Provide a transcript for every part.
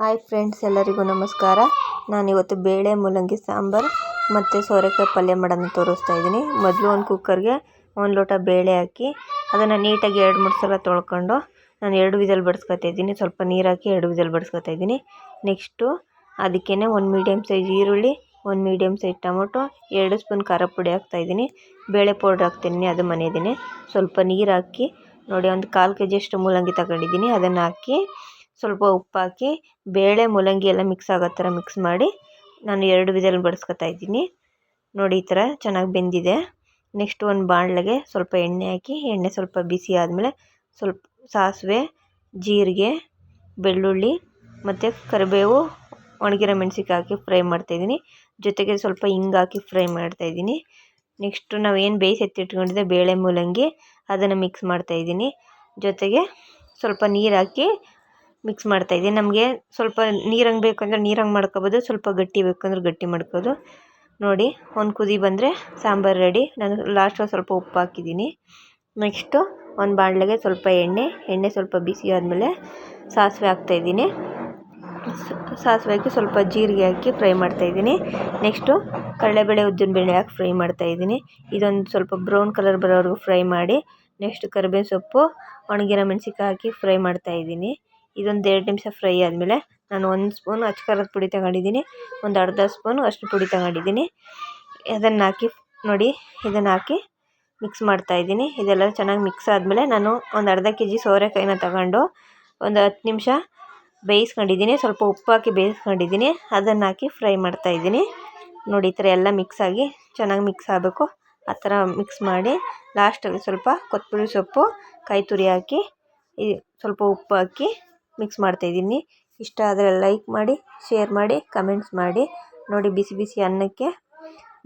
Hi friends, ಎಲ್ಲರಿಗೂ ನಮಸ್ಕಾರ. ನಾನಿವತ್ತು ಬೇಳೆ ಮೂಲಂಗಿ ಸಾಂಬಾರು ಮತ್ತು ಸೋರೆಕಾಯಿ ಪಲ್ಯ ಮಾಡೋದನ್ನ ತೋರಿಸ್ತಾ ಇದ್ದೀನಿ. ಮೊದಲು ಒಂದು ಕುಕ್ಕರ್ಗೆ 1 ಲೋಟ ಬೇಳೆ ಹಾಕಿ ಅದನ್ನು ನೀಟಾಗಿ 2-3 ಸಲ ತೊಳ್ಕೊಂಡು ನಾನು 2 ವಿಸಲ್ ಬಡಿಸ್ಕೊತಾ ಇದ್ದೀನಿ. ಸ್ವಲ್ಪ ನೀರು ಹಾಕಿ 2 ವಿಸಲ್ ಬಡಿಸ್ಕೊತಾ ಇದ್ದೀನಿ. ನೆಕ್ಸ್ಟು ಅದಕ್ಕೇ 1 ಮೀಡಿಯಮ್ ಸೈಜ್ ಈರುಳ್ಳಿ, 1 ಮೀಡಿಯಮ್ ಸೈಜ್ ಟೊಮೊಟೊ, 2 ಸ್ಪೂನ್ ಖಾರ ಪುಡಿ ಹಾಕ್ತಾಯಿದ್ದೀನಿ. ಬೇಳೆ ಪೌಡ್ರ್ ಹಾಕ್ತೀನಿ, ಅದು ಮನೆಯದೇ. ಸ್ವಲ್ಪ ನೀರು ಹಾಕಿ ನೋಡಿ, ಒಂದು 1/4 kg ಅಷ್ಟು ಮೂಲಂಗಿ ತಗೊಂಡಿದ್ದೀನಿ. ಅದನ್ನು ಹಾಕಿ ಸ್ವಲ್ಪ ಉಪ್ಪು ಹಾಕಿ ಬೇಳೆ ಮೂಲಂಗಿ ಎಲ್ಲ ಮಿಕ್ಸ್ ಆಗೋ ಥರ ಮಿಕ್ಸ್ ಮಾಡಿ ನಾನು 2 ವಿಸಲ್ ಬಡಿಸ್ಕೊತಾ ಇದ್ದೀನಿ. ನೋಡಿ, ಈ ಥರ ಚೆನ್ನಾಗಿ ಬೆಂದಿದೆ. ನೆಕ್ಸ್ಟ್ ಒಂದು ಬಾಣಲೆಗೆ ಸ್ವಲ್ಪ ಎಣ್ಣೆ ಹಾಕಿ, ಎಣ್ಣೆ ಸ್ವಲ್ಪ ಬಿಸಿ ಆದಮೇಲೆ ಸ್ವಲ್ಪ ಸಾಸಿವೆ, ಜೀರಿಗೆ, ಬೆಳ್ಳುಳ್ಳಿ ಮತ್ತು ಕರಿಬೇವು, ಒಣಗಿರೋ ಮೆಣಸಿನ್ಕಾಯಿ ಹಾಕಿ ಫ್ರೈ ಮಾಡ್ತಾಯಿದ್ದೀನಿ. ಜೊತೆಗೆ ಸ್ವಲ್ಪ ಹಿಂಗೆ ಹಾಕಿ ಫ್ರೈ ಮಾಡ್ತಾಯಿದ್ದೀನಿ. ನೆಕ್ಸ್ಟು ನಾವೇನು ಬೇಯಿಸಿ ಎತ್ತಿಟ್ಕೊಂಡಿದ್ದೆ ಬೇಳೆ ಮೂಲಂಗಿ ಅದನ್ನು ಮಿಕ್ಸ್ ಮಾಡ್ತಾಯಿದ್ದೀನಿ. ಜೊತೆಗೆ ಸ್ವಲ್ಪ ನೀರು ಹಾಕಿ ಮಿಕ್ಸ್ ಮಾಡ್ತಾಯಿದ್ದೀನಿ. ನಮಗೆ ಸ್ವಲ್ಪ ನೀರಂಗೆ ಬೇಕಂದ್ರೆ ನೀರಂಗೆ ಮಾಡ್ಕೊಬೋದು, ಸ್ವಲ್ಪ ಗಟ್ಟಿ ಬೇಕಂದ್ರೆ ಗಟ್ಟಿ ಮಾಡ್ಬೋದು. ನೋಡಿ, ಒಂದು ಕುದಿ ಬಂದರೆ ಸಾಂಬಾರು ರೆಡಿ. ನಾನು ಲಾಸ್ಟಲ್ಲಿ ಸ್ವಲ್ಪ ಉಪ್ಪು ಹಾಕಿದ್ದೀನಿ. ನೆಕ್ಸ್ಟು ಒಂದು ಬಾಣಲೆಗೆ ಸ್ವಲ್ಪ ಎಣ್ಣೆ ಸ್ವಲ್ಪ ಬಿಸಿ ಆದಮೇಲೆ ಸಾಸಿವೆ ಹಾಕ್ತಾಯಿದ್ದೀನಿ. ಸಾಸಿವೆ ಹಾಕಿ ಸ್ವಲ್ಪ ಜೀರಿಗೆ ಹಾಕಿ ಫ್ರೈ ಮಾಡ್ತಾಯಿದ್ದೀನಿ. ನೆಕ್ಸ್ಟು ಕಡಲೆಬೇಳೆ, ಉದ್ದಿನಬೇಳೆ ಹಾಕಿ ಫ್ರೈ ಮಾಡ್ತಾಯಿದ್ದೀನಿ. ಇದೊಂದು ಸ್ವಲ್ಪ ಬ್ರೌನ್ ಕಲರ್ ಬರೋವರೆಗೂ ಫ್ರೈ ಮಾಡಿ ನೆಕ್ಸ್ಟ್ ಕರಿಬೇವು ಸೊಪ್ಪು, ಒಣಗಿರೋ ಮೆಣಸಿನ್ಕಾಯಿ ಹಾಕಿ ಫ್ರೈ ಮಾಡ್ತಾಯಿದ್ದೀನಿ. ಇದೊಂದು 2 ನಿಮಿಷ ಫ್ರೈ ಆದಮೇಲೆ ನಾನು 1 ಸ್ಪೂನ್ ಅಚ್ಚ ಖಾರದ ಪುಡಿ ತಗೊಂಡಿದ್ದೀನಿ, ಒಂದು ಅರ್ಧ ಸ್ಪೂನು ಅಷ್ಟು ಪುಡಿ ತಗೊಂಡಿದ್ದೀನಿ. ಇದನ್ನು ಹಾಕಿ ನೋಡಿ, ಇದನ್ನು ಹಾಕಿ ಮಿಕ್ಸ್ ಮಾಡ್ತಾಯಿದ್ದೀನಿ. ಇದೆಲ್ಲ ಚೆನ್ನಾಗಿ ಮಿಕ್ಸ್ ಆದಮೇಲೆ ನಾನು ಒಂದು ಅರ್ಧ kg ಸೋರೆಕಾಯಿನ ತಗೊಂಡು ಒಂದು 10 ನಿಮಿಷ ಬೇಯಿಸ್ಕೊಂಡಿದ್ದೀನಿ. ಸ್ವಲ್ಪ ಉಪ್ಪು ಹಾಕಿ ಬೇಯಿಸ್ಕೊಂಡಿದ್ದೀನಿ. ಅದನ್ನು ಹಾಕಿ ಫ್ರೈ ಮಾಡ್ತಾಯಿದ್ದೀನಿ. ನೋಡಿ, ಈ ಥರ ಎಲ್ಲ ಮಿಕ್ಸ್ ಆಗಿ ಚೆನ್ನಾಗಿ ಮಿಕ್ಸ್ ಆಗಬೇಕು. ಆ ಥರ ಮಿಕ್ಸ್ ಮಾಡಿ ಲಾಸ್ಟಲ್ಲಿ ಸ್ವಲ್ಪ ಕೊತ್ತಂಬರಿ ಸೊಪ್ಪು, ಕಾಯಿ ತುರಿ ಹಾಕಿ ಸ್ವಲ್ಪ ಉಪ್ಪು ಹಾಕಿ ಮಿಕ್ಸ್ ಮಾಡ್ತಾಯಿದ್ದೀನಿ. ಇಷ್ಟ ಆದರೆ ಲೈಕ್ ಮಾಡಿ, ಶೇರ್ ಮಾಡಿ, ಕಮೆಂಟ್ಸ್ ಮಾಡಿ. ನೋಡಿ, ಬಿಸಿ ಬಿಸಿ ಅನ್ನಕ್ಕೆ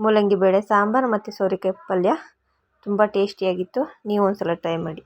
ಮೂಲಂಗಿ ಬೇಳೆ ಸಾಂಬಾರು ಮತ್ತು ಸೋರೆಕಾಯಿ ಪಲ್ಯ ತುಂಬ ಟೇಸ್ಟಿಯಾಗಿತ್ತು. ನೀವು ಒಂದು ಸಲ ಟ್ರೈ ಮಾಡಿ.